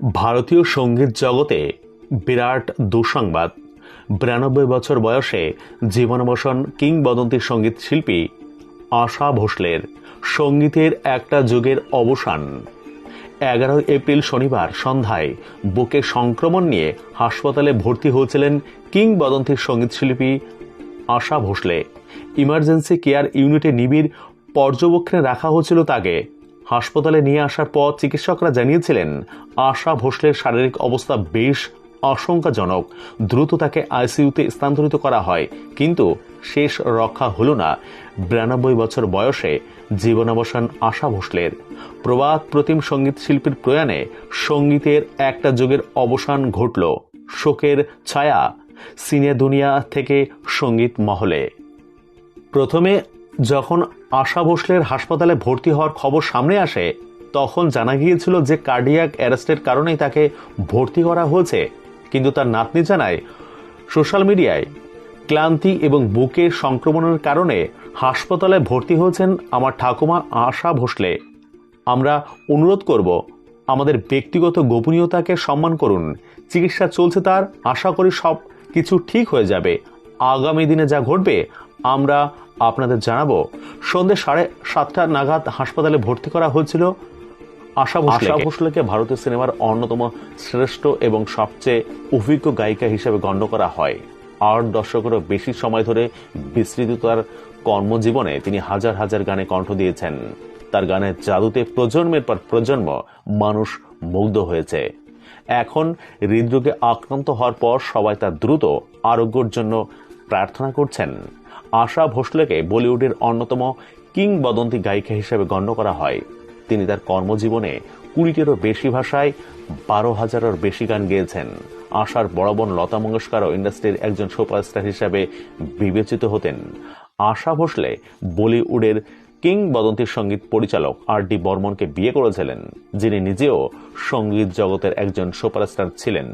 ভারতীয় সঙ্গীত জগতে বিরাট দুঃসংবাদ। ৯২ বছর বয়সে জীবনাবসান কিংবদন্তি সঙ্গীত শিল্পী আশা ভোসলের সঙ্গীতের একটা যুগের অবসান। ১১ এপ্রিল শনিবার সন্ধ্যায় বুকে সংক্রমণ নিয়ে হাসপাতালে ভর্তি হয়েছিলেন কিংবদন্তি সঙ্গীত শিল্পী আশা ভোসলে। ইমার্জেন্সি কেয়ার ইউনিটে নিবিড় পর্যবেক্ষণে রাখা হয়েছিল তাকে। হাসপাতালে নিয়ে আসার পর চিকিৎসকরা জানিয়েছিলেন আশা ভোসলের শারীরিক অবস্থা বেশ আশঙ্কাজনক। দ্রুত তাকে আইসিইউতে স্থানান্তরিত করা হয়, কিন্তু শেষ রক্ষা হল না। ৯২ বছর বয়সে জীবনাবসান আশা ভোসলের। প্রবাদ প্রতিম সঙ্গীত শিল্পীর প্রয়াণে সঙ্গীতের একটা যুগের অবসান ঘটল। শোকের ছায়া সিনে দুনিয়া থেকে সঙ্গীত মহলে। প্রথমে যখন আশা ভোসলের হাসপাতালে ভর্তি হওয়ার খবর সামনে আসে, তখন জানা গিয়েছিল যে কার্ডিয়াক অ্যারেস্টের কারণেই তাকে ভর্তি করা হয়েছে। কিন্তু তার নাতনি জানায়, সোশ্যাল মিডিয়ায় ক্লান্তি এবং বুকের সংক্রমণের কারণে হাসপাতালে ভর্তি হয়েছেন আমার ঠাকুমা আশা ভোসলে। আমরা অনুরোধ করব, আমাদের ব্যক্তিগত গোপনীয়তাকে সম্মান করুন। চিকিৎসা চলছে তার, আশা করি সব কিছু ঠিক হয়ে যাবে। আগামী দিনে যা ঘটবে আমরা আপনাদের জানাবো। সন্ধ্যে 7:30 নাগাদ হাসপাতালে ভর্তি করা হয়েছিল আশা ভোসলেকে ভারতীয় সিনেমার অন্যতম শ্রেষ্ঠ এবং সবচেয়ে অভিজ্ঞ গায়িকা হিসেবে গণ্য করা হয়। 8 দশকেরও বেশি সময় ধরে বিস্তৃত তার কর্মজীবনে তিনি হাজার হাজার গানে কণ্ঠ দিয়েছেন। তার গানের জাদুতে প্রজন্মের পর প্রজন্ম মানুষ মুগ্ধ হয়েছে। এখন হৃদরোগে আক্রান্ত হওয়ার পর সবাই তার দ্রুত আরোগ্যের জন্য প্রার্থনা করছেন। আশা ভোসলেকে বলিউডের অন্যতম কিংবদন্তি গায়িকা হিসেবে গণ্য করা হয়। তিনি তার কর্মজীবনে 20টিরও বেশি ভাষায় 12,000-এর বেশি গান গেয়েছেন। আশার বড় বোন লতা মঙ্গেশকরও ইন্ডাস্ট্রির একজন সুপারস্টার হিসেবে বিবেচিত হতেন। আশা ভোসলে বলিউডের কিংবদন্তি সঙ্গীত পরিচালক আর.ডি. বর্মনকে বিয়ে করেছিলেন, যিনি নিজেও সঙ্গীত জগতের একজন সুপারস্টার ছিলেন।